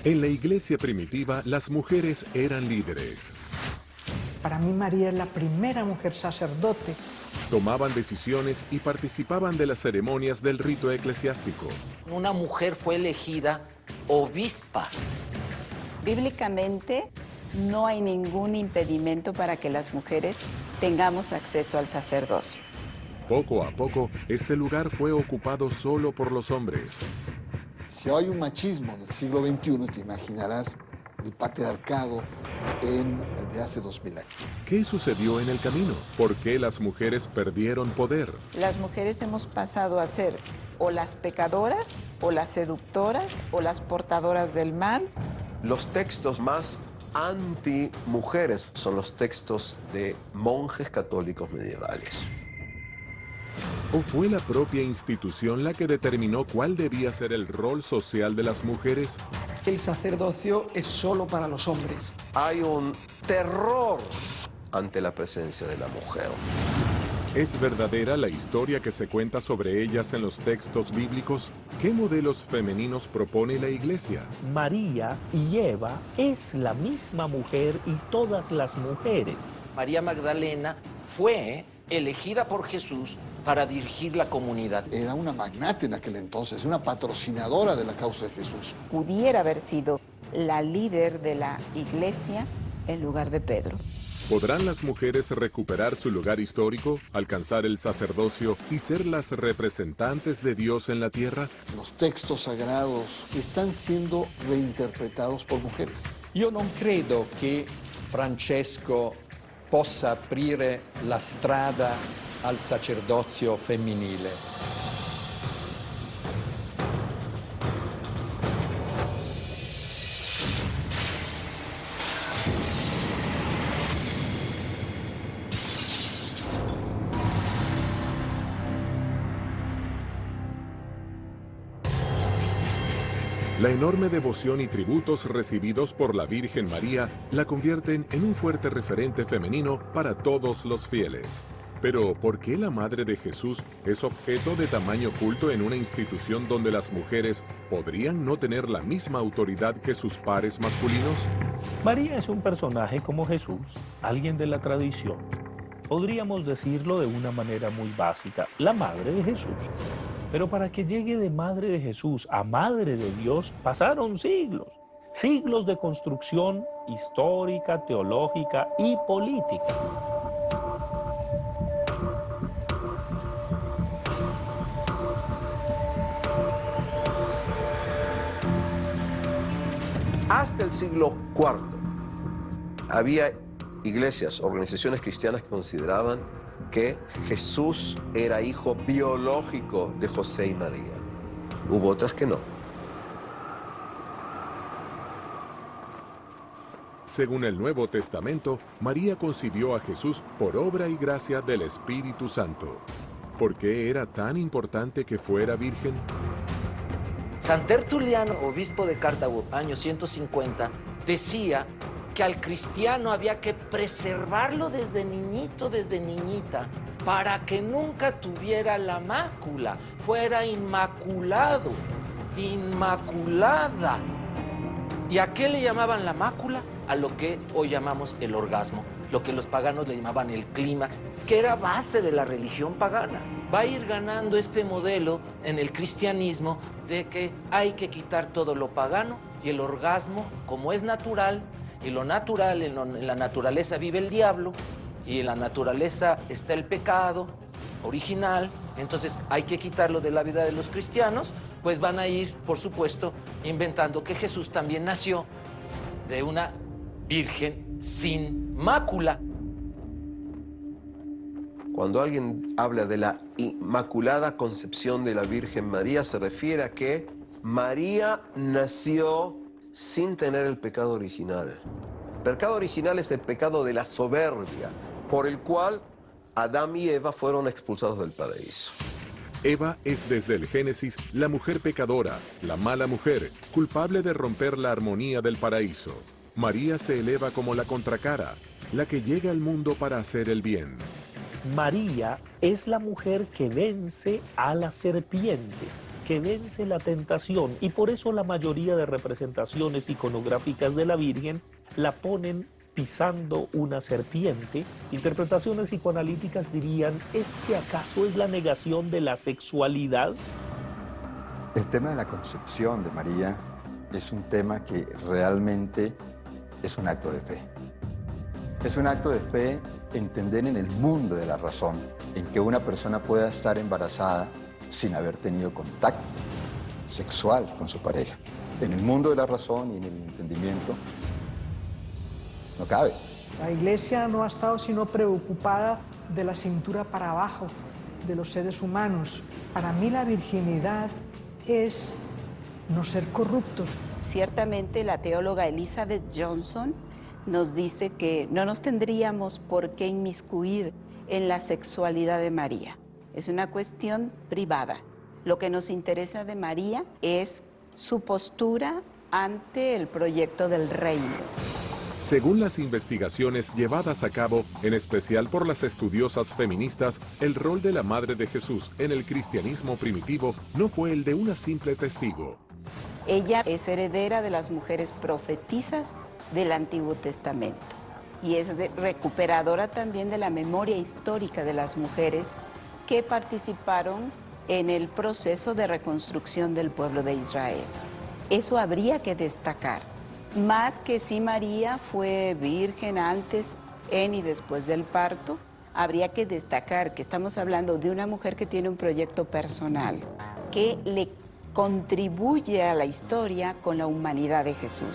En la iglesia primitiva, las mujeres eran líderes. Para mí María es la primera mujer sacerdote. Tomaban decisiones y participaban de las ceremonias del rito eclesiástico. Una mujer fue elegida obispa. Bíblicamente no hay ningún impedimento para que las mujeres tengamos acceso al sacerdocio. Poco a poco, este lugar fue ocupado solo por los hombres. Si hay un machismo del siglo XXI, te imaginarás el patriarcado de hace 2000 años. ¿Qué sucedió en el camino? ¿Por qué las mujeres perdieron poder? Las mujeres hemos pasado a ser o las pecadoras, o las seductoras, o las portadoras del mal. Los textos más anti-mujeres son los textos de monjes católicos medievales. ¿O fue la propia institución la que determinó cuál debía ser el rol social de las mujeres? El sacerdocio es solo para los hombres. Hay un terror ante la presencia de la mujer. ¿Es verdadera la historia que se cuenta sobre ellas en los textos bíblicos? ¿Qué modelos femeninos propone la Iglesia? María y Eva es la misma mujer y todas las mujeres. María Magdalena fue elegida por Jesús para dirigir la comunidad. Era una magnate en aquel entonces, una patrocinadora de la causa de Jesús. Pudiera haber sido la líder de la iglesia en lugar de Pedro. ¿Podrán las mujeres recuperar su lugar histórico, alcanzar el sacerdocio y ser las representantes de Dios en la tierra? Los textos sagrados están siendo reinterpretados por mujeres. Io non credo che Francesco possa aprire la strada al sacerdozio femminile. La enorme devoción y tributos recibidos por la Virgen María la convierten en un fuerte referente femenino para todos los fieles. Pero, ¿por qué la Madre de Jesús es objeto de tamaño culto en una institución donde las mujeres podrían no tener la misma autoridad que sus pares masculinos? María es un personaje como Jesús, alguien de la tradición. Podríamos decirlo de una manera muy básica, la Madre de Jesús. Pero para que llegue de Madre de Jesús a Madre de Dios, pasaron siglos. Siglos de construcción histórica, teológica y política. Hasta el siglo IV había iglesias, organizaciones cristianas que consideraban que Jesús era hijo biológico de José y María. Hubo otras que no. Según el Nuevo Testamento, María concibió a Jesús por obra y gracia del Espíritu Santo. ¿Por qué era tan importante que fuera virgen? San Tertuliano, obispo de Cartago, año 150, decía que al cristiano había que preservarlo desde niñito, desde niñita, para que nunca tuviera la mácula, fuera inmaculado, inmaculada. ¿Y a qué le llamaban la mácula? A lo que hoy llamamos el orgasmo, lo que los paganos le llamaban el clímax, que era base de la religión pagana. Va a ir ganando este modelo en el cristianismo de que hay que quitar todo lo pagano y el orgasmo, como es natural, y lo natural, en la naturaleza vive el diablo, y en la naturaleza está el pecado original, entonces hay que quitarlo de la vida de los cristianos, pues van a ir, por supuesto, inventando que Jesús también nació de una virgen sin mácula. Cuando alguien habla de la Inmaculada Concepción de la Virgen María, se refiere a que María nació sin tener el pecado original. El pecado original es el pecado de la soberbia, por el cual Adán y Eva fueron expulsados del paraíso. Eva es desde el Génesis la mujer pecadora, la mala mujer, culpable de romper la armonía del paraíso. María se eleva como la contracara, la que llega al mundo para hacer el bien. María es la mujer que vence a la serpiente. que vence la tentación, y por eso la mayoría de representaciones iconográficas de la Virgen la ponen pisando una serpiente. Interpretaciones psicoanalíticas dirían, ¿es que acaso es la negación de la sexualidad? El tema de la concepción de María es un tema que realmente es un acto de fe. Es un acto de fe entender en el mundo de la razón, en que una persona pueda estar embarazada sin haber tenido contacto sexual con su pareja. En el mundo de la razón y en el entendimiento no cabe. La Iglesia no ha estado sino preocupada de la cintura para abajo de los seres humanos. Para mí la virginidad es no ser corruptos. Ciertamente la teóloga Elizabeth Johnson nos dice que no nos tendríamos por qué inmiscuir en la sexualidad de María. Es una cuestión privada. Lo que nos interesa de María es su postura ante el proyecto del reino. Según las investigaciones llevadas a cabo, en especial por las estudiosas feministas, el rol de la Madre de Jesús en el cristianismo primitivo no fue el de una simple testigo. Ella es heredera de las mujeres profetizas del Antiguo Testamento y es recuperadora también de la memoria histórica de las mujeres que participaron en el proceso de reconstrucción del pueblo de Israel. Eso habría que destacar. Más que si María fue virgen antes, en y después del parto, habría que destacar que estamos hablando de una mujer que tiene un proyecto personal, que le contribuye a la historia con la humanidad de Jesús.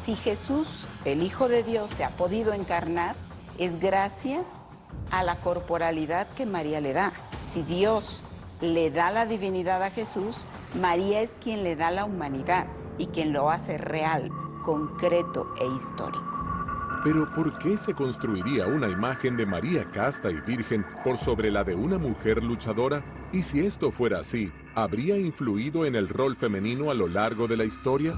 Si Jesús, el Hijo de Dios, se ha podido encarnar, es gracias a la corporalidad que María le da. Si Dios le da la divinidad a Jesús, María es quien le da la humanidad y quien lo hace real, concreto e histórico. Pero ¿por qué se construiría una imagen de María casta y virgen por sobre la de una mujer luchadora? Y si esto fuera así, ¿habría influido en el rol femenino a lo largo de la historia?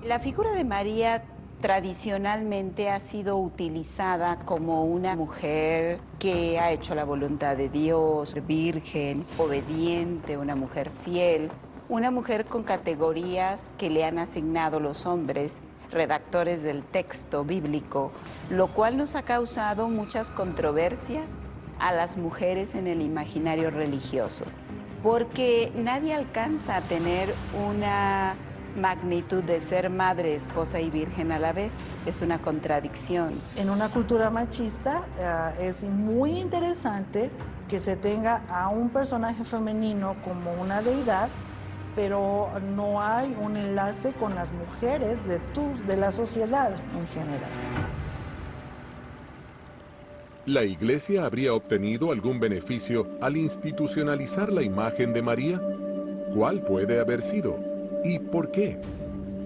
La figura de María tradicionalmente ha sido utilizada como una mujer que ha hecho la voluntad de Dios, virgen, obediente, una mujer fiel, una mujer con categorías que le han asignado los hombres, redactores del texto bíblico, lo cual nos ha causado muchas controversias a las mujeres en el imaginario religioso, porque nadie alcanza a tener una magnitud de ser madre, esposa y virgen a la vez. Es una contradicción. En una cultura machista es muy interesante que se tenga a un personaje femenino como una deidad, pero no hay un enlace con las mujeres de la sociedad en general. ¿La Iglesia habría obtenido algún beneficio al institucionalizar la imagen de María? ¿Cuál puede haber sido? ¿Y por qué?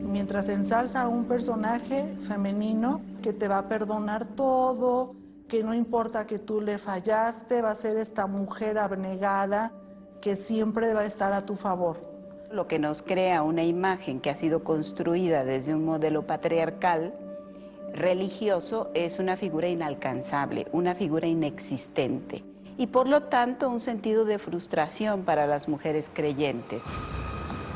Mientras ensalza a un personaje femenino que te va a perdonar todo, que no importa que tú le fallaste, va a ser esta mujer abnegada que siempre va a estar a tu favor. Lo que nos crea una imagen que ha sido construida desde un modelo patriarcal religioso es una figura inalcanzable, una figura inexistente y por lo tanto un sentido de frustración para las mujeres creyentes.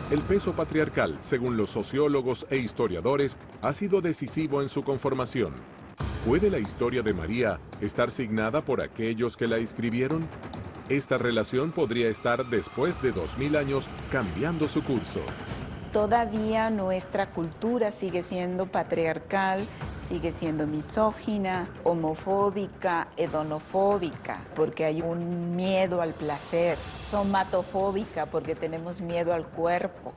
El peso patriarcal, según los sociólogos e historiadores, ha sido decisivo en su conformación. ¿Puede la historia de María estar signada por aquellos que la escribieron? Esta relación podría estar después de 2000 años cambiando su curso. Todavía nuestra cultura sigue siendo patriarcal, sigue siendo misógina, homofóbica, hedonofóbica, porque hay un miedo al placer, somatofóbica, porque tenemos miedo al cuerpo.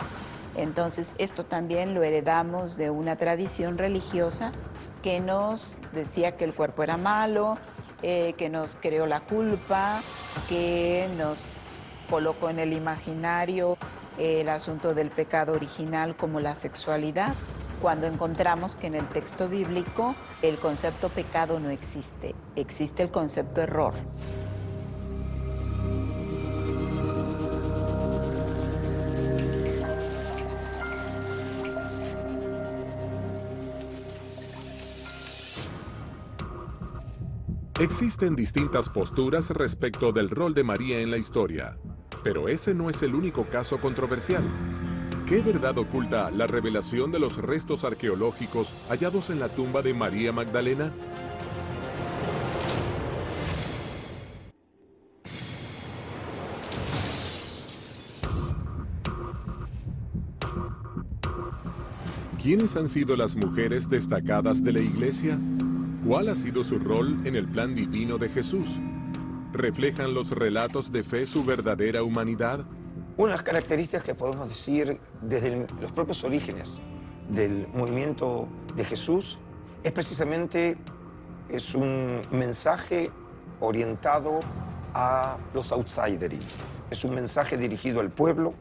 Entonces, esto también lo heredamos de una tradición religiosa que nos decía que el cuerpo era malo, que nos creó la culpa, que nos colocó en el imaginario el asunto del pecado original como la sexualidad, cuando encontramos que en el texto bíblico el concepto pecado no existe, existe el concepto error. Existen distintas posturas respecto del rol de María en la historia. Pero ese no es el único caso controversial. ¿Qué verdad oculta la revelación de los restos arqueológicos hallados en la tumba de María Magdalena? ¿Quiénes han sido las mujeres destacadas de la Iglesia? ¿Cuál ha sido su rol en el plan divino de Jesús? ¿Reflejan los relatos de fe su verdadera humanidad? Una de las características que podemos decir desde los propios orígenes del movimiento de Jesús es precisamente un mensaje orientado a los outsiders. Es un mensaje dirigido al pueblo,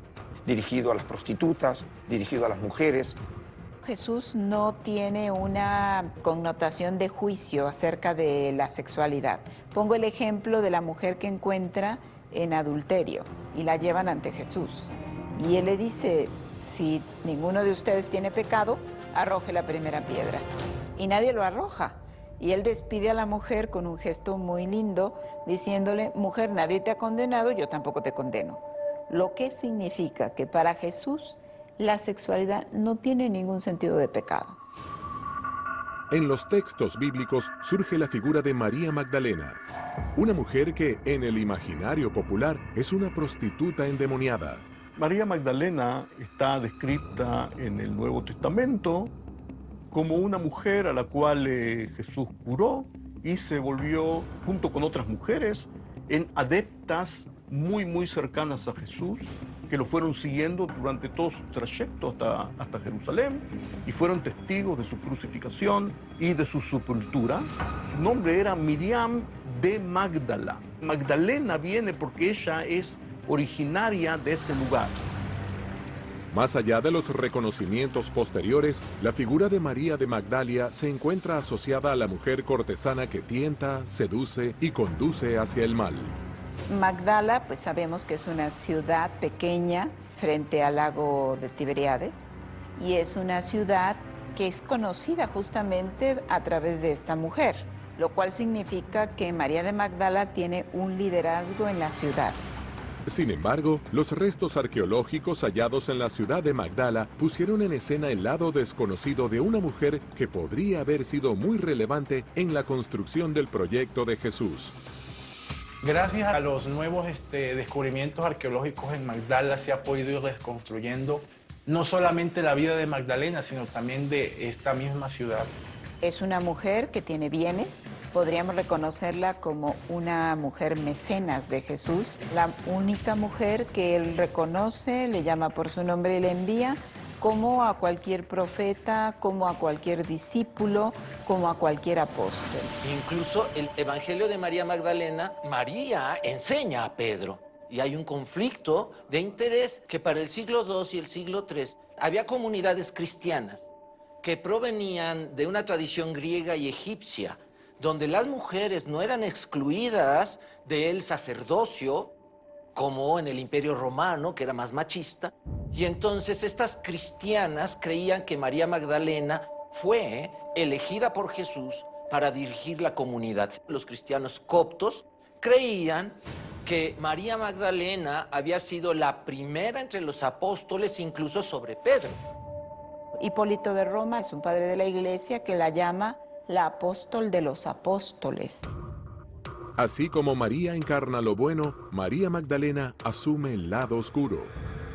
dirigido a las prostitutas, dirigido a las mujeres. Jesús no tiene una connotación de juicio acerca de la sexualidad. Pongo el ejemplo de la mujer que encuentra en adulterio y la llevan ante Jesús. Y él le dice, si ninguno de ustedes tiene pecado, arroje la primera piedra. Y nadie lo arroja. Y él despide a la mujer con un gesto muy lindo, diciéndole, mujer, nadie te ha condenado, yo tampoco te condeno. Lo que significa que para Jesús la sexualidad no tiene ningún sentido de pecado. En los textos bíblicos surge la figura de María Magdalena, una mujer que en el imaginario popular es una prostituta endemoniada. María Magdalena está descrita en el Nuevo Testamento como una mujer a la cual Jesús curó y se volvió, junto con otras mujeres, en adeptas muy cercanas a Jesús, que lo fueron siguiendo durante todo su trayecto hasta Jerusalén y fueron testigos de su crucificación y de su sepultura. Su nombre era Miriam de Magdala. Magdalena viene porque ella es originaria de ese lugar. Más allá de los reconocimientos posteriores, la figura de María de Magdalia se encuentra asociada a la mujer cortesana que tienta, seduce y conduce hacia el mal. Magdala, pues sabemos que es una ciudad pequeña frente al lago de Tiberíades y es una ciudad que es conocida justamente a través de esta mujer, lo cual significa que María de Magdala tiene un liderazgo en la ciudad. Sin embargo, los restos arqueológicos hallados en la ciudad de Magdala pusieron en escena el lado desconocido de una mujer que podría haber sido muy relevante en la construcción del proyecto de Jesús. Gracias a los nuevos descubrimientos arqueológicos en Magdala se ha podido ir reconstruyendo no solamente la vida de Magdalena, sino también de esta misma ciudad. Es una mujer que tiene bienes, podríamos reconocerla como una mujer mecenas de Jesús, la única mujer que él reconoce, le llama por su nombre y le envía, como a cualquier profeta, como a cualquier discípulo, como a cualquier apóstol. Incluso el Evangelio de María Magdalena, María enseña a Pedro. Y hay un conflicto de interés que para el siglo II y el siglo III había comunidades cristianas que provenían de una tradición griega y egipcia, donde las mujeres no eran excluidas del sacerdocio, como en el Imperio Romano, que era más machista. Y entonces estas cristianas creían que María Magdalena fue elegida por Jesús para dirigir la comunidad. Los cristianos coptos creían que María Magdalena había sido la primera entre los apóstoles, incluso sobre Pedro. Hipólito de Roma es un padre de la Iglesia que la llama la apóstol de los apóstoles. Así como María encarna lo bueno, María Magdalena asume el lado oscuro.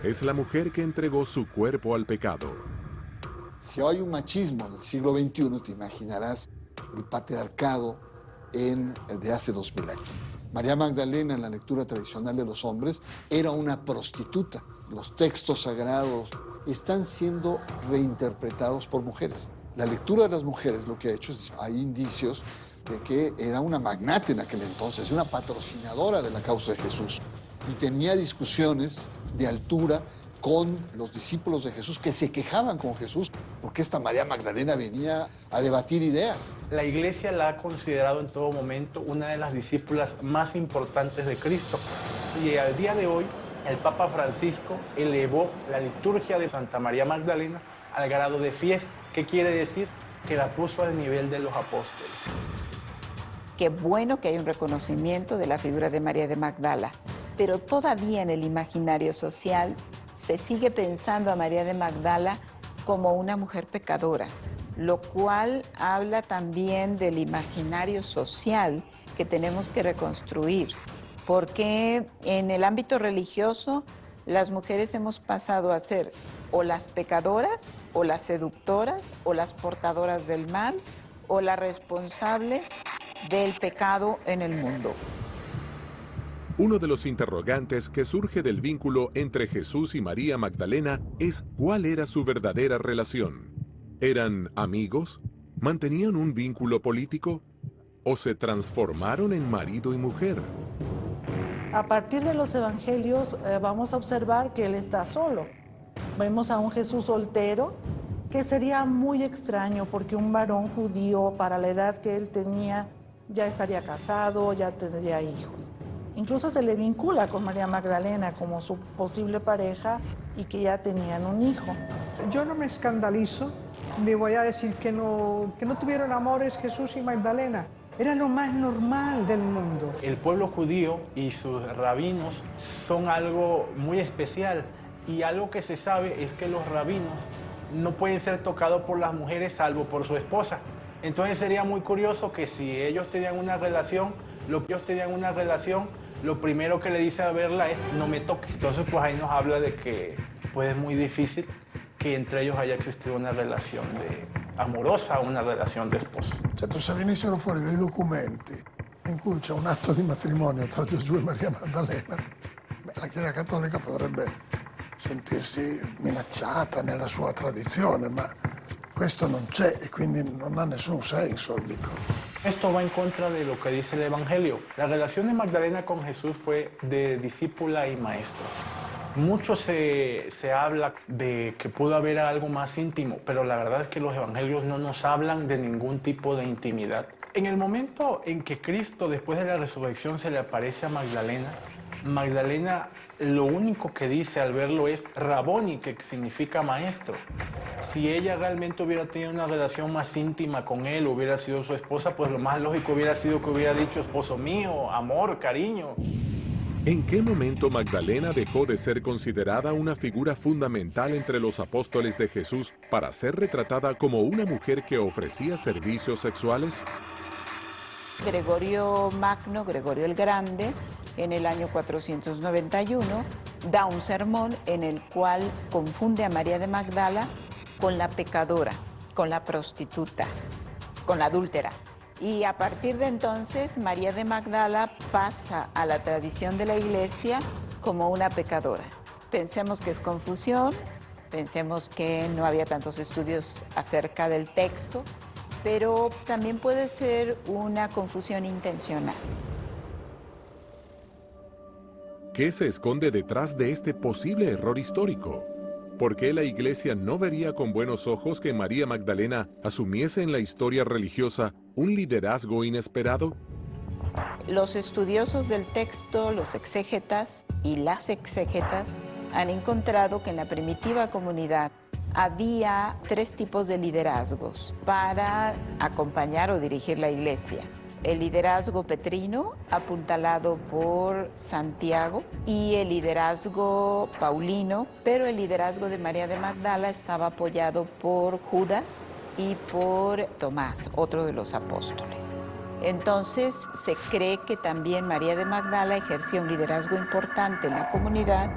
Es la mujer que entregó su cuerpo al pecado. Si hay un machismo del siglo XXI, te imaginarás el patriarcado de hace 2000 años. María Magdalena, en la lectura tradicional de los hombres, era una prostituta. Los textos sagrados están siendo reinterpretados por mujeres. La lectura de las mujeres lo que ha hecho es, hay indicios de que era una magnate en aquel entonces, una patrocinadora de la causa de Jesús. Y tenía discusiones de altura con los discípulos de Jesús que se quejaban con Jesús porque esta María Magdalena venía a debatir ideas. La Iglesia la ha considerado en todo momento una de las discípulas más importantes de Cristo. Y al día de hoy, el Papa Francisco elevó la liturgia de Santa María Magdalena al grado de fiesta. ¿Qué quiere decir? Que la puso al nivel de los apóstoles. Qué bueno que hay un reconocimiento de la figura de María de Magdala, pero todavía en el imaginario social se sigue pensando a María de Magdala como una mujer pecadora, lo cual habla también del imaginario social que tenemos que reconstruir, porque en el ámbito religioso las mujeres hemos pasado a ser o las pecadoras, o las seductoras, o las portadoras del mal, o las responsables del pecado en el mundo. Uno de los interrogantes que surge del vínculo entre Jesús y María Magdalena es cuál era su verdadera relación. ¿Eran amigos? ¿Mantenían un vínculo político? ¿O se transformaron en marido y mujer? A partir de los evangelios vamos a observar que él está solo. Vemos a un Jesús soltero, que sería muy extraño porque un varón judío para la edad que él tenía ya estaría casado, ya tendría hijos. Incluso se le vincula con María Magdalena como su posible pareja y que ya tenían un hijo. Yo no me escandalizo, ni voy a decir que no tuvieron amores Jesús y Magdalena. Era lo más normal del mundo. El pueblo judío y sus rabinos son algo muy especial, y algo que se sabe es que los rabinos no pueden ser tocados por las mujeres salvo por su esposa. Entonces sería muy curioso que si ellos tenían una relación, lo primero que le dice a verla es no me toques. Entonces pues ahí nos habla de que pues es muy difícil que entre ellos haya existido una relación amorosa, una relazione di sposo. Certo, se venissero fuori dei documenti in cui c'è un atto di matrimonio tra Gesù e Maria Maddalena, la Chiesa Cattolica potrebbe sentirsi minacciata nella sua tradizione, ma questo non c'è e quindi non ha nessun senso, dico. Esto va en contra de lo que dice el Evangelio. La relación de Magdalena con Jesús fue de discípula y maestro. Mucho se habla de que pudo haber algo más íntimo, pero la verdad es que los evangelios no nos hablan de ningún tipo de intimidad. En el momento en que Cristo, después de la resurrección, se le aparece a Magdalena, Magdalena lo único que dice al verlo es Raboni, que significa maestro. Si ella realmente hubiera tenido una relación más íntima con él, hubiera sido su esposa, pues lo más lógico hubiera sido que hubiera dicho esposo mío, amor, cariño. ¿En qué momento Magdalena dejó de ser considerada una figura fundamental entre los apóstoles de Jesús para ser retratada como una mujer que ofrecía servicios sexuales? Gregorio Magno, Gregorio el Grande, en el año 491, da un sermón en el cual confunde a María de Magdala con la pecadora, con la prostituta, con la adúltera. Y a partir de entonces, María de Magdala pasa a la tradición de la Iglesia como una pecadora. Pensemos que es confusión, pensemos que no había tantos estudios acerca del texto, pero también puede ser una confusión intencional. ¿Qué se esconde detrás de este posible error histórico? ¿Por qué la Iglesia no vería con buenos ojos que María Magdalena asumiese en la historia religiosa un liderazgo inesperado? Los estudiosos del texto, los exégetas y las exégetas han encontrado que en la primitiva comunidad había 3 tipos de liderazgos para acompañar o dirigir la Iglesia. El liderazgo petrino, apuntalado por Santiago, y el liderazgo paulino, pero el liderazgo de María de Magdala estaba apoyado por Judas y por Tomás, otro de los apóstoles. Entonces se cree que también María de Magdala ejercía un liderazgo importante en la comunidad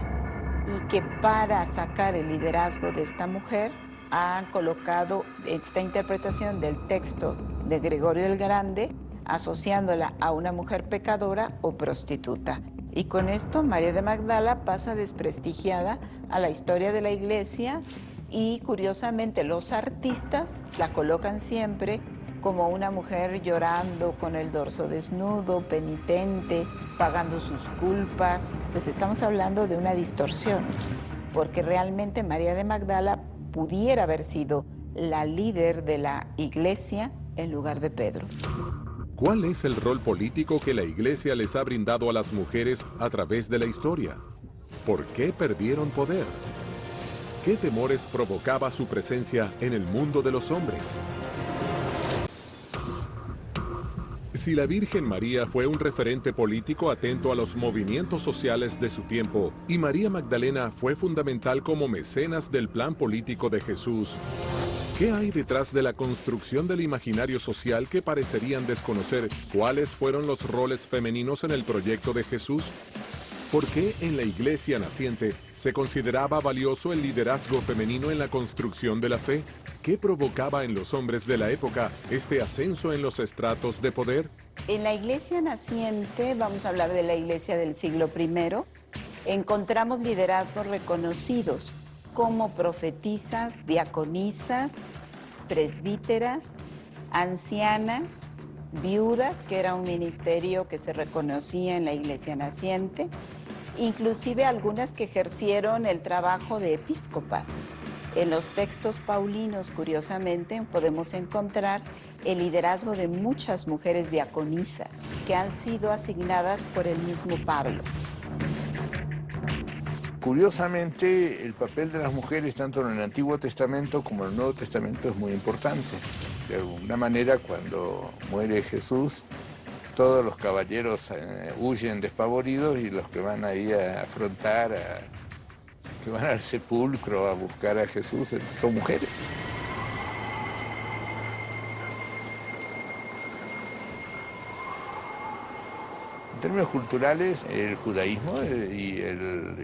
y que para sacar el liderazgo de esta mujer han colocado esta interpretación del texto de Gregorio el Grande, asociándola a una mujer pecadora o prostituta. Y con esto María de Magdala pasa desprestigiada a la historia de la Iglesia y curiosamente los artistas la colocan siempre como una mujer llorando con el dorso desnudo, penitente, pagando sus culpas. Pues estamos hablando de una distorsión, porque realmente María de Magdala pudiera haber sido la líder de la Iglesia en lugar de Pedro. ¿Cuál es el rol político que la Iglesia les ha brindado a las mujeres a través de la historia? ¿Por qué perdieron poder? ¿Qué temores provocaba su presencia en el mundo de los hombres? Si la Virgen María fue un referente político atento a los movimientos sociales de su tiempo, y María Magdalena fue fundamental como mecenas del plan político de Jesús, ¿qué hay detrás de la construcción del imaginario social que parecerían desconocer cuáles fueron los roles femeninos en el proyecto de Jesús? ¿Por qué en la iglesia naciente se consideraba valioso el liderazgo femenino en la construcción de la fe? ¿Qué provocaba en los hombres de la época este ascenso en los estratos de poder? En la iglesia naciente, vamos a hablar de la iglesia del siglo I, encontramos liderazgos reconocidos como profetisas, diaconisas, presbíteras, ancianas, viudas, que era un ministerio que se reconocía en la iglesia naciente, inclusive algunas que ejercieron el trabajo de episcopas. En los textos paulinos, curiosamente, podemos encontrar el liderazgo de muchas mujeres diaconisas que han sido asignadas por el mismo Pablo. Curiosamente, el papel de las mujeres, tanto en el Antiguo Testamento como en el Nuevo Testamento, es muy importante. De alguna manera, cuando muere Jesús, todos los caballeros huyen despavoridos y los que van ahí a afrontar, que van al sepulcro a buscar a Jesús, son mujeres. En términos culturales, el judaísmo y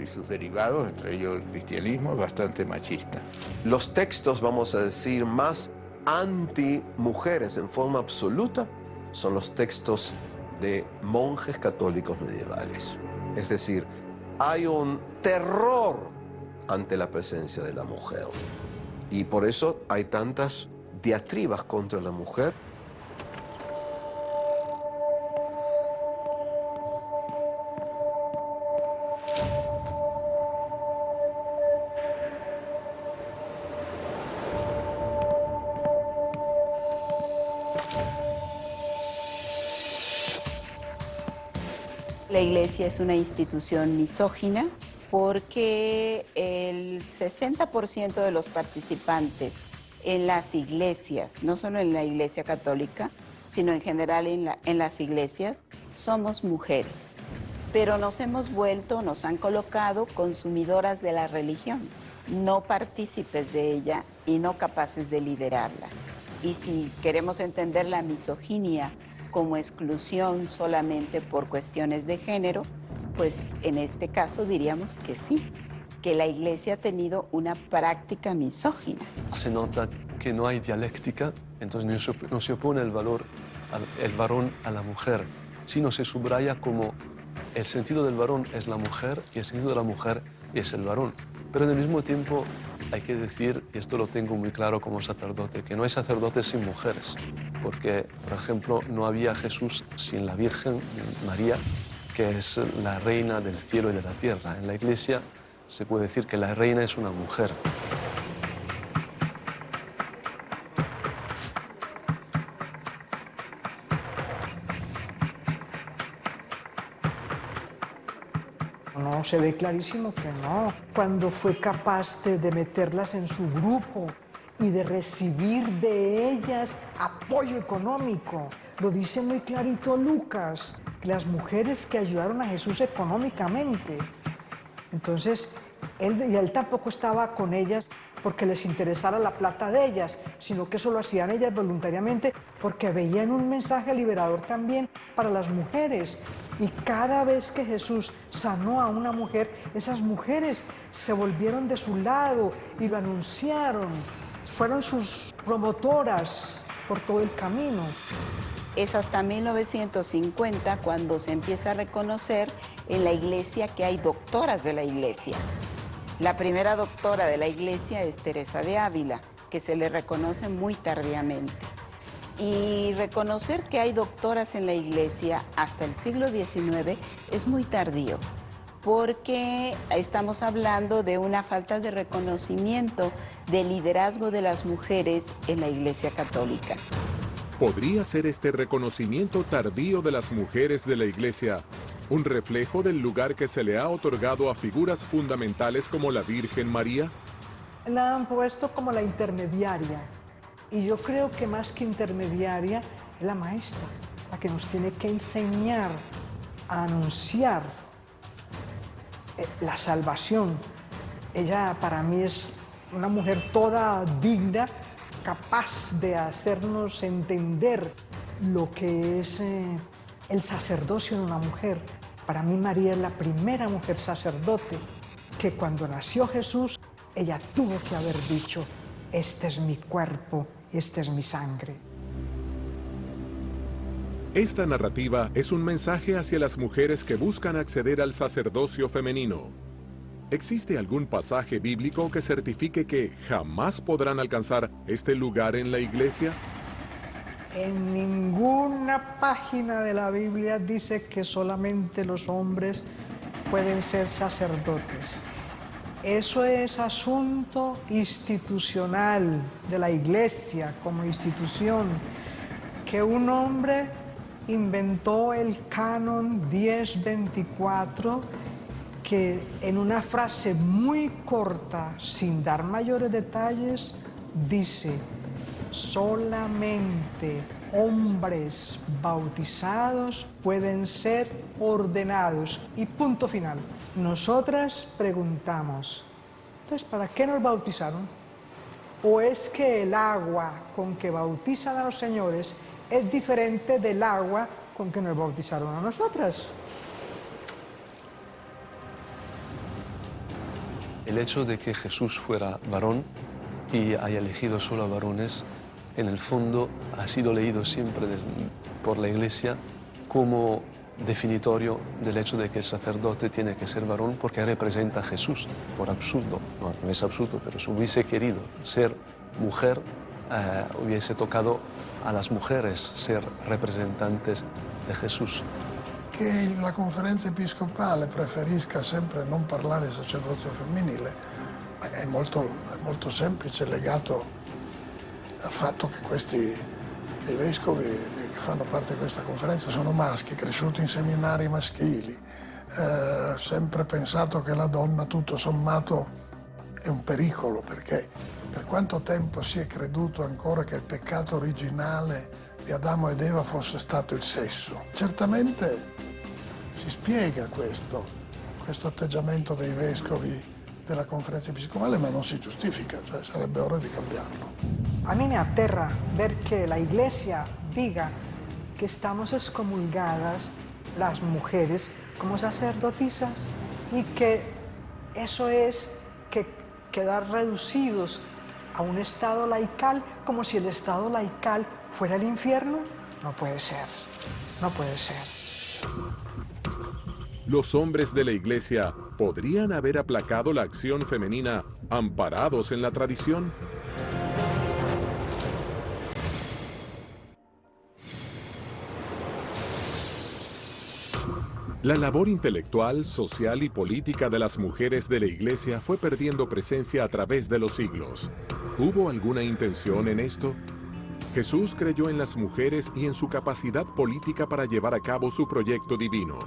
sus derivados, entre ellos el cristianismo, es bastante machista. Los textos, vamos a decir, más anti-mujeres en forma absoluta son los textos de monjes católicos medievales. Es decir, hay un terror ante la presencia de la mujer. Y por eso hay tantas diatribas contra la mujer. La iglesia es una institución misógina porque el 60% de los participantes en las iglesias, no solo en la iglesia católica, sino en general en las iglesias, somos mujeres. Pero nos han colocado consumidoras de la religión, no partícipes de ella y no capaces de liderarla. Y si queremos entender la misoginia como exclusión solamente por cuestiones de género, pues en este caso diríamos que sí, que la iglesia ha tenido una práctica misógina. Se nota que no hay dialéctica, entonces no se opone el varón a la mujer, sino se subraya como el sentido del varón es la mujer y el sentido de la mujer es el varón. Pero al mismo tiempo hay que decir, y esto lo tengo muy claro como sacerdote, que no hay sacerdotes sin mujeres, porque, por ejemplo, no había Jesús sin la Virgen María, que es la reina del cielo y de la tierra. En la iglesia se puede decir que la reina es una mujer. No, se ve clarísimo que no. Cuando fue capaz de meterlas en su grupo y de recibir de ellas apoyo económico. Lo dice muy clarito Lucas, las mujeres que ayudaron a Jesús económicamente. Entonces, él tampoco estaba con ellas porque les interesara la plata de ellas, sino que eso lo hacían ellas voluntariamente porque veían un mensaje liberador también para las mujeres. Y cada vez que Jesús sanó a una mujer, esas mujeres se volvieron de su lado y lo anunciaron. Fueron sus promotoras por todo el camino. Es hasta 1950 cuando se empieza a reconocer en la iglesia que hay doctoras de la iglesia. La primera doctora de la iglesia es Teresa de Ávila, que se le reconoce muy tardíamente. Y reconocer que hay doctoras en la iglesia hasta el siglo XIX es muy tardío, porque estamos hablando de una falta de reconocimiento del liderazgo de las mujeres en la iglesia católica. ¿Podría ser este reconocimiento tardío de las mujeres de la iglesia un reflejo del lugar que se le ha otorgado a figuras fundamentales como la Virgen María? La han puesto como la intermediaria. Y yo creo que más que intermediaria, es la maestra. la que nos tiene que enseñar a anunciar la salvación. Ella para mí es una mujer toda digna, capaz de hacernos entender lo que es el sacerdocio de una mujer. Para mí María es la primera mujer sacerdote que cuando nació Jesús, ella tuvo que haber dicho, este es mi cuerpo, esta es mi sangre. Esta narrativa es un mensaje hacia las mujeres que buscan acceder al sacerdocio femenino. ¿Existe algún pasaje bíblico que certifique que jamás podrán alcanzar este lugar en la iglesia? En ninguna página de la Biblia dice que solamente los hombres pueden ser sacerdotes. Eso es asunto institucional de la iglesia como institución, que un hombre inventó el canon 1024, que en una frase muy corta, sin dar mayores detalles, dice: solamente hombres bautizados pueden ser ordenados. Y punto final. Nosotras preguntamos, entonces, ¿para qué nos bautizaron? ¿O es que el agua con que bautizan a los señores es diferente del agua con que nos bautizaron a nosotras? El hecho de que Jesús fuera varón y haya elegido solo a varones, en el fondo ha sido leído siempre por la Iglesia como definitorio del hecho de que el sacerdote tiene que ser varón porque representa a Jesús, por absurdo, no es absurdo, pero si hubiese querido ser mujer, hubiese tocado a las mujeres ser representantes de Jesús. Che la conferenza episcopale preferisca sempre non parlare di sacerdozio femminile è molto semplice, legato al fatto che i vescovi che fanno parte di questa conferenza sono maschi, cresciuti in seminari maschili, sempre pensato che la donna tutto sommato è un pericolo, perché per quanto tempo si è creduto ancora che il peccato originale di Adamo ed Eva fosse stato il sesso. Certamente si spiega questo atteggiamento dei vescovi della conferenza episcopale, ma non si giustifica, cioè sarebbe ora di cambiarlo. A mí me aterra ver que la Iglesia diga que estamos excomulgadas las mujeres como sacerdotisas y que eso es que quedar reducidos a un estado laical como si el estado laical fuera el infierno. No puede ser, no puede ser. Los hombres de la Iglesia podrían haber aplacado la acción femenina amparados en la tradición. La labor intelectual, social y política de las mujeres de la Iglesia fue perdiendo presencia a través de los siglos. ¿Hubo alguna intención en esto? Jesús creyó en las mujeres y en su capacidad política para llevar a cabo su proyecto divino.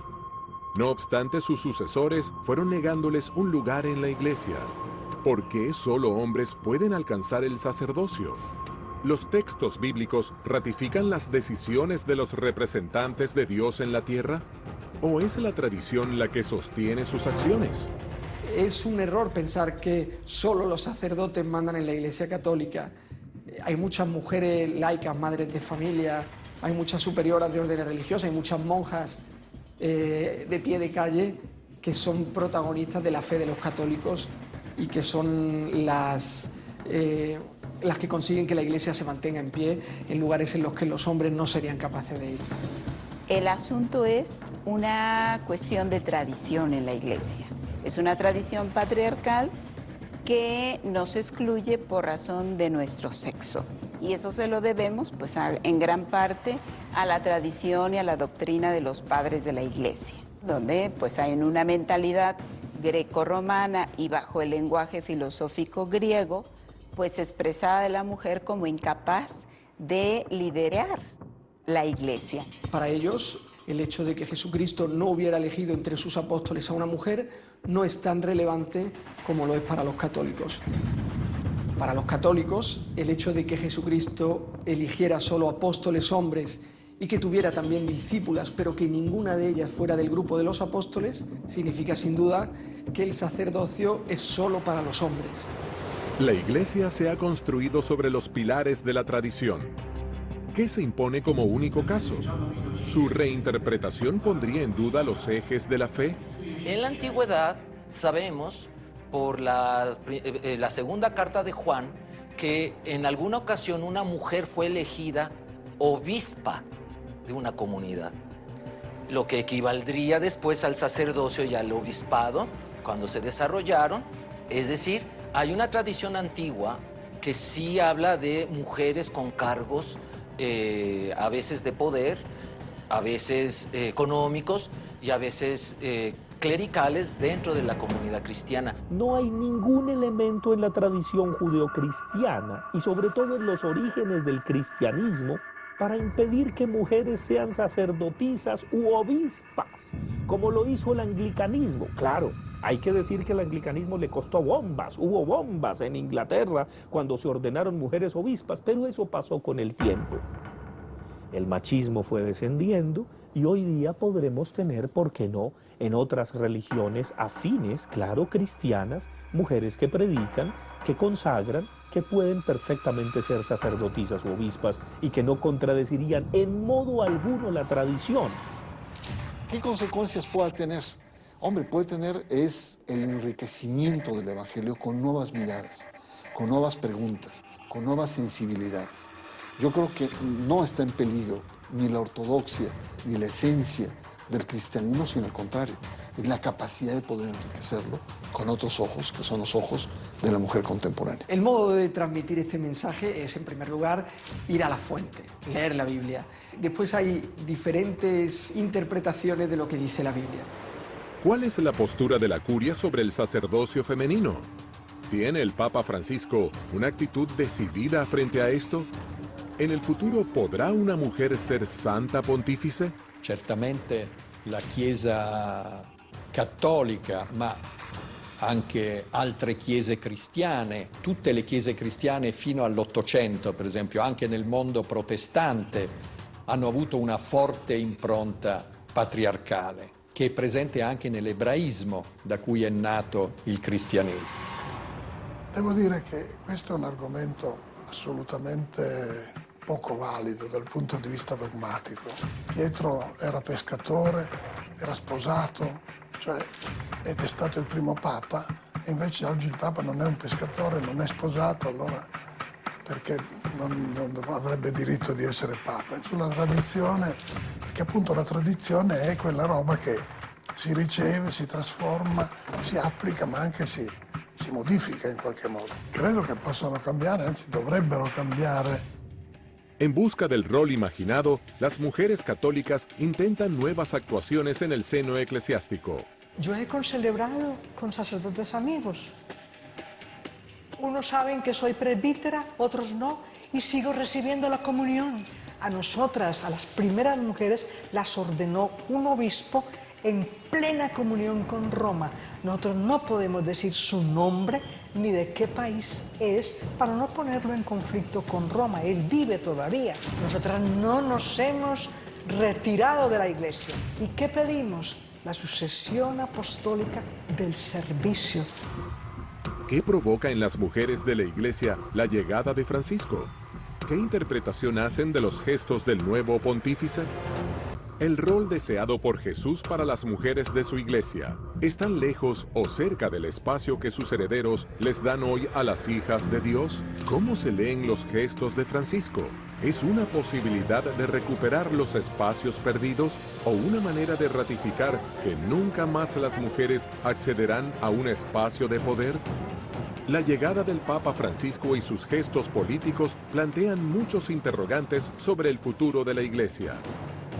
No obstante, sus sucesores fueron negándoles un lugar en la Iglesia. ¿Por qué solo hombres pueden alcanzar el sacerdocio? ¿Los textos bíblicos ratifican las decisiones de los representantes de Dios en la tierra? ¿O es la tradición la que sostiene sus acciones? Es un error pensar que solo los sacerdotes mandan en la Iglesia Católica. Hay muchas mujeres laicas, madres de familia, hay muchas superioras de órdenes religiosas, hay muchas monjas de pie de calle que son protagonistas de la fe de los católicos y que son las que consiguen que la Iglesia se mantenga en pie en lugares en los que los hombres no serían capaces de ir. El asunto es una cuestión de tradición en la Iglesia. Es una tradición patriarcal que nos excluye por razón de nuestro sexo. Y eso se lo debemos, pues, en gran parte a la tradición y a la doctrina de los padres de la Iglesia, donde pues hay una mentalidad grecorromana y bajo el lenguaje filosófico griego, pues expresada de la mujer como incapaz de liderar la Iglesia. Para ellos, el hecho de que Jesucristo no hubiera elegido entre sus apóstoles a una mujer no es tan relevante como lo es para los católicos. Para los católicos, el hecho de que Jesucristo eligiera solo apóstoles hombres y que tuviera también discípulas, pero que ninguna de ellas fuera del grupo de los apóstoles, significa sin duda que el sacerdocio es solo para los hombres. La Iglesia se ha construido sobre los pilares de la tradición. ¿Qué se impone como único caso? ¿Su reinterpretación pondría en duda los ejes de la fe? En la antigüedad sabemos por la segunda carta de Juan que en alguna ocasión una mujer fue elegida obispa de una comunidad, lo que equivaldría después al sacerdocio y al obispado cuando se desarrollaron. Es decir, hay una tradición antigua que sí habla de mujeres con cargos a veces de poder, a veces económicos y a veces clericales dentro de la comunidad cristiana. No hay ningún elemento en la tradición judeocristiana y sobre todo en los orígenes del cristianismo para impedir que mujeres sean sacerdotisas u obispas, como lo hizo el anglicanismo. Claro, hay que decir que el anglicanismo le costó bombas, hubo bombas en Inglaterra cuando se ordenaron mujeres obispas, pero eso pasó con el tiempo. El machismo fue descendiendo y hoy día podremos tener, ¿por qué no?, en otras religiones afines, claro, cristianas, mujeres que predican, que consagran, que pueden perfectamente ser sacerdotisas o obispas y que no contradecirían en modo alguno la tradición. ¿Qué consecuencias pueda tener? Hombre, puede tener es el enriquecimiento del Evangelio con nuevas miradas, con nuevas preguntas, con nuevas sensibilidades. Yo creo que no está en peligro ni la ortodoxia, ni la esencia del cristianismo, sino al contrario, es la capacidad de poder enriquecerlo con otros ojos, que son los ojos de la mujer contemporánea. El modo de transmitir este mensaje es, en primer lugar, ir a la fuente, leer la Biblia. Después hay diferentes interpretaciones de lo que dice la Biblia. ¿Cuál es la postura de la curia sobre el sacerdocio femenino? ¿Tiene el Papa Francisco una actitud decidida frente a esto? ¿En el futuro podrá una mujer ser santa pontífice? Certamente la Chiesa cattolica, ma anche altre chiese cristiane, tutte le chiese cristiane fino all'Ottocento, per esempio, anche nel mondo protestante, hanno avuto una forte impronta patriarcale, che è presente anche nell'ebraismo, da cui è nato il cristianesimo. Devo dire che questo è un argomento assolutamente poco valido dal punto di vista dogmatico. Pietro era pescatore, era sposato, ed è stato il primo Papa, e invece oggi il Papa non è un pescatore, non è sposato, allora perché non avrebbe diritto di essere Papa? Sulla tradizione, perché appunto la tradizione è quella roba che si riceve, si trasforma, si applica, ma anche si modifica in qualche modo. Credo che possano cambiare, anzi dovrebbero cambiare. En busca del rol imaginado, las mujeres católicas intentan nuevas actuaciones en el seno eclesiástico. Yo he concelebrado con sacerdotes amigos. Unos saben que soy presbítera, otros no, y sigo recibiendo la comunión. A nosotras, a las primeras mujeres, las ordenó un obispo en plena comunión con Roma. Nosotros no podemos decir su nombre ni de qué país es para no ponerlo en conflicto con Roma. Él vive todavía. Nosotras no nos hemos retirado de la Iglesia. ¿Y qué pedimos? La sucesión apostólica del servicio. ¿Qué provoca en las mujeres de la Iglesia la llegada de Francisco? ¿Qué interpretación hacen de los gestos del nuevo pontífice? El rol deseado por Jesús para las mujeres de su Iglesia, ¿están lejos o cerca del espacio que sus herederos les dan hoy a las hijas de Dios? ¿Cómo se leen los gestos de Francisco? ¿Es una posibilidad de recuperar los espacios perdidos o una manera de ratificar que nunca más las mujeres accederán a un espacio de poder? La llegada del Papa Francisco y sus gestos políticos plantean muchos interrogantes sobre el futuro de la Iglesia.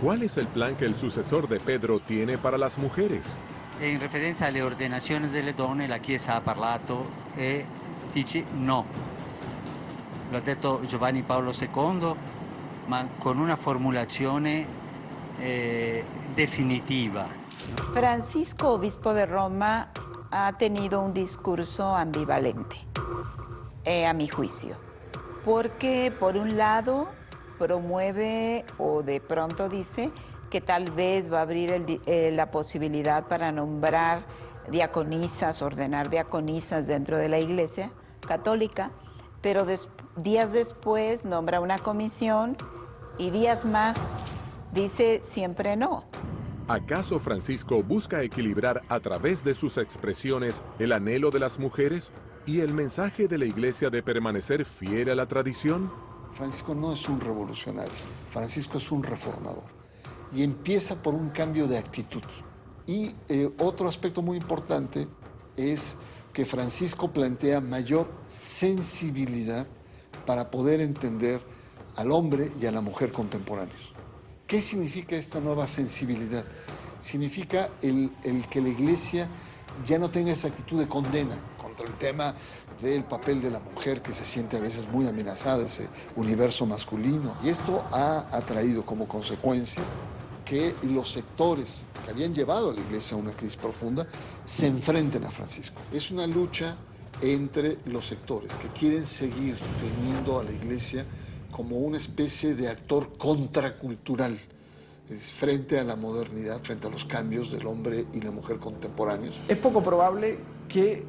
¿Cuál es el plan che il successore di Pedro tiene para las mujeres? In referenza alle ordinazioni delle donne, la Chiesa ha parlato e dice no. Lo ha detto Giovanni Paolo II, ma con una formulazione definitiva. Francisco, obispo de Roma, ha tenido un discurso ambivalente, a mi juicio, porque por un lado promueve o de pronto dice que tal vez va a abrir la posibilidad para nombrar diaconisas, ordenar diaconisas dentro de la Iglesia Católica, pero días después nombra una comisión y días más dice siempre no. ¿Acaso Francisco busca equilibrar a través de sus expresiones el anhelo de las mujeres y el mensaje de la Iglesia de permanecer fiel a la tradición? Francisco no es un revolucionario, Francisco es un reformador y empieza por un cambio de actitud. Y otro aspecto muy importante es que Francisco plantea mayor sensibilidad para poder entender al hombre y a la mujer contemporáneos. ¿Qué significa esta nueva sensibilidad? Significa el que la Iglesia ya no tenga esa actitud de condena contra el tema del papel de la mujer que se siente a veces muy amenazada, ese universo masculino. Y esto ha traído como consecuencia que los sectores que habían llevado a la Iglesia a una crisis profunda se enfrenten a Francisco. Es una lucha entre los sectores que quieren seguir teniendo a la Iglesia como una especie de actor contracultural frente a la modernidad, frente a los cambios del hombre y la mujer contemporáneos. Es poco probable que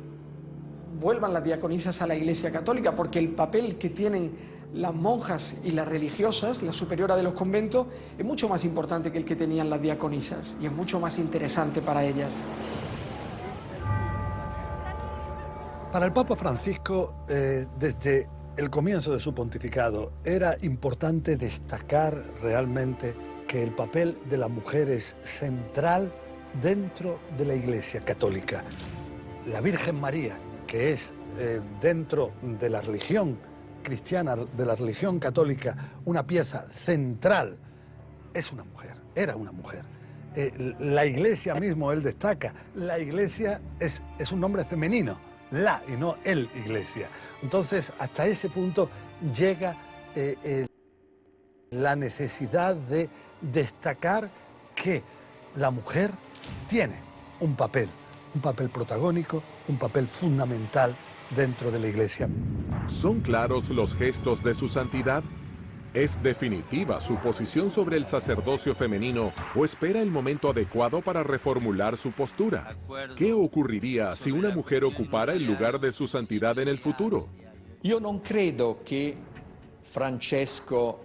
vuelvan las diaconisas a la Iglesia Católica, porque el papel que tienen las monjas y las religiosas, la superiora de los conventos, es mucho más importante que el que tenían las diaconisas y es mucho más interesante para ellas. Para el Papa Francisco, desde el comienzo de su pontificado, era importante destacar realmente que el papel de la mujer es central dentro de la Iglesia Católica. La Virgen María, que es dentro de la religión cristiana, de la religión católica, una pieza central, es una mujer, era una mujer. La Iglesia mismo, él destaca, la Iglesia es un nombre femenino, la y no el Iglesia. Entonces, hasta ese punto llega la necesidad de destacar que la mujer tiene un papel protagónico, un papel fundamental dentro de la Iglesia. ¿Son claros los gestos de su santidad? ¿Es definitiva su posición sobre el sacerdocio femenino o espera el momento adecuado para reformular su postura? ¿Qué ocurriría si una mujer ocupara el lugar de su santidad en el futuro? Io non credo che Francesco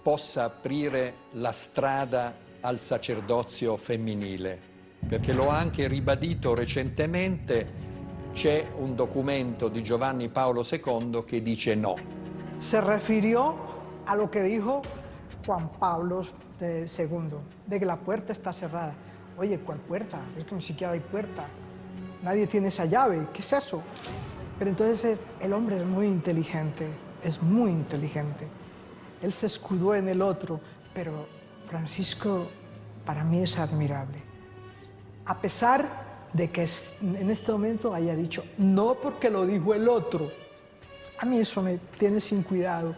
possa aprire la strada al sacerdozio femminile, perché l'ho anche ribadito recentemente. C'è un documento di Giovanni Paolo II che dice no. Se refirió a lo que dijo Juan Pablo II, de que la puerta está cerrada. Oye, ¿cuál puerta? Es que ni siquiera hay puerta. Nadie tiene esa llave. ¿Qué es eso? Pero entonces el hombre es muy inteligente, es muy inteligente. Él se escudó en el otro, pero Francisco para mí es admirable. A pesar de que en este momento haya dicho no porque lo dijo el otro, a mí eso me tiene sin cuidado,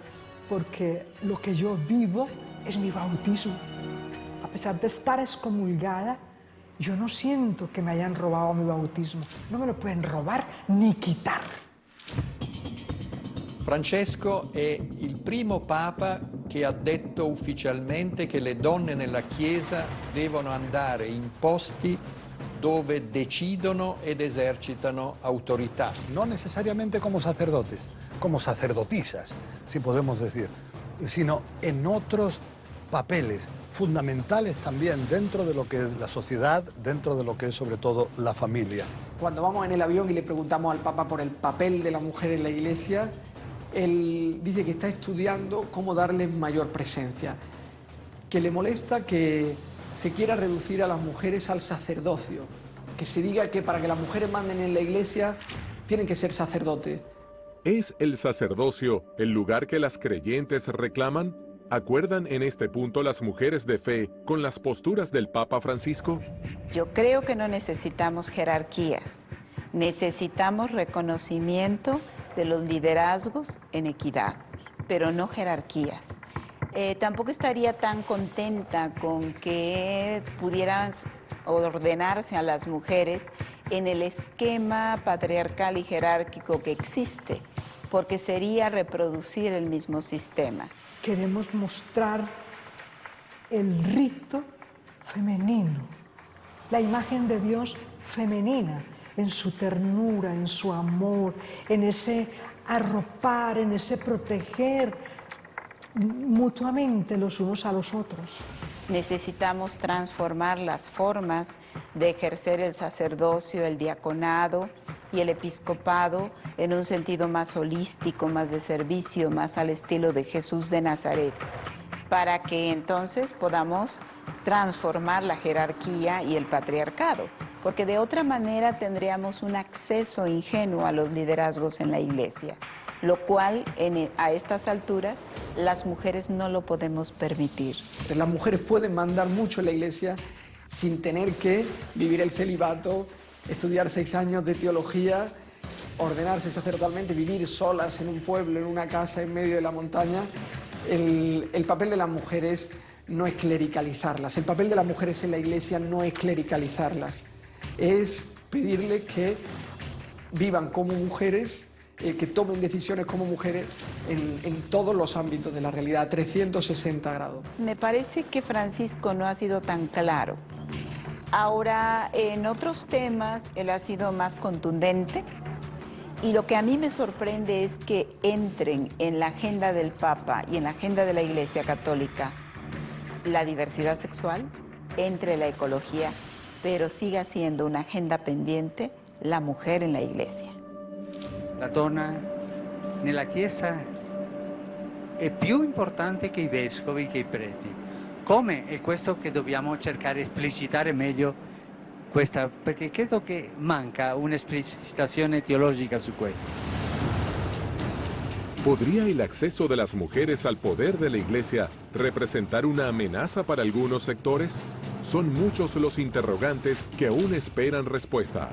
porque lo que yo vivo es mi bautismo. A pesar de estar excomulgada, yo no siento que me hayan robado mi bautismo. No me lo pueden robar ni quitar. Francesco è il primo papa che ha detto ufficialmente che le donne nella Chiesa devono andare in posti dove decidono ed esercitano autorità. No necesariamente como sacerdotes, como sacerdotisas, si podemos decir, sino en otros papeles fundamentales también dentro de lo que es la sociedad, dentro de lo que es sobre todo la familia. Cuando vamos en el avión y le preguntamos al Papa por el papel de la mujer en la Iglesia, él dice que está estudiando cómo darle mayor presencia, que le molesta que se quiera reducir a las mujeres al sacerdocio, que se diga que para que las mujeres manden en la Iglesia tienen que ser sacerdotes. ¿Es el sacerdocio el lugar que las creyentes reclaman? ¿Acuerdan en este punto las mujeres de fe con las posturas del Papa Francisco? Yo creo que no necesitamos jerarquías, necesitamos reconocimiento de los liderazgos en equidad, pero no jerarquías. Tampoco estaría tan contenta con que pudieran ordenarse a las mujeres en el esquema patriarcal y jerárquico que existe. porque sería reproducir el mismo sistema. Queremos mostrar el rito femenino, la imagen de Dios femenina, en su ternura, en su amor, en ese arropar, en ese proteger mutuamente los unos a los otros. Necesitamos transformar las formas de ejercer el sacerdocio, el diaconado y el episcopado en un sentido más holístico, más de servicio, más al estilo de Jesús de Nazaret, para que entonces podamos transformar la jerarquía y el patriarcado, porque de otra manera tendríamos un acceso ingenuo a los liderazgos en la Iglesia, lo cual a estas alturas las mujeres no lo podemos permitir. Las mujeres pueden mandar mucho en la Iglesia sin tener que vivir el celibato, estudiar 6 años de teología, ordenarse sacerdotalmente, vivir solas en un pueblo, en una casa en medio de la montaña. El papel de las mujeres no es clericalizarlas, el papel de las mujeres en la Iglesia no es clericalizarlas, es pedirle que vivan como mujeres, que tomen decisiones como mujeres en todos los ámbitos de la realidad, 360 grados. Me parece que Francisco no ha sido tan claro. Ahora, en otros temas, él ha sido más contundente. Y lo que a mí me sorprende es que entren en la agenda del Papa y en la agenda de la Iglesia Católica la diversidad sexual, entre la ecología, pero siga siendo una agenda pendiente la mujer en la Iglesia. La donna nella Chiesa è più importante che i vescovi, che i preti. Come è questo che dobbiamo cercare di esplicitare meglio questa, perché credo che manca un'esplicitazione teologica su questo. ¿Podría el acceso de las mujeres al poder de la Iglesia representar una amenaza para algunos sectores? Son muchos los interrogantes que aún esperan respuesta.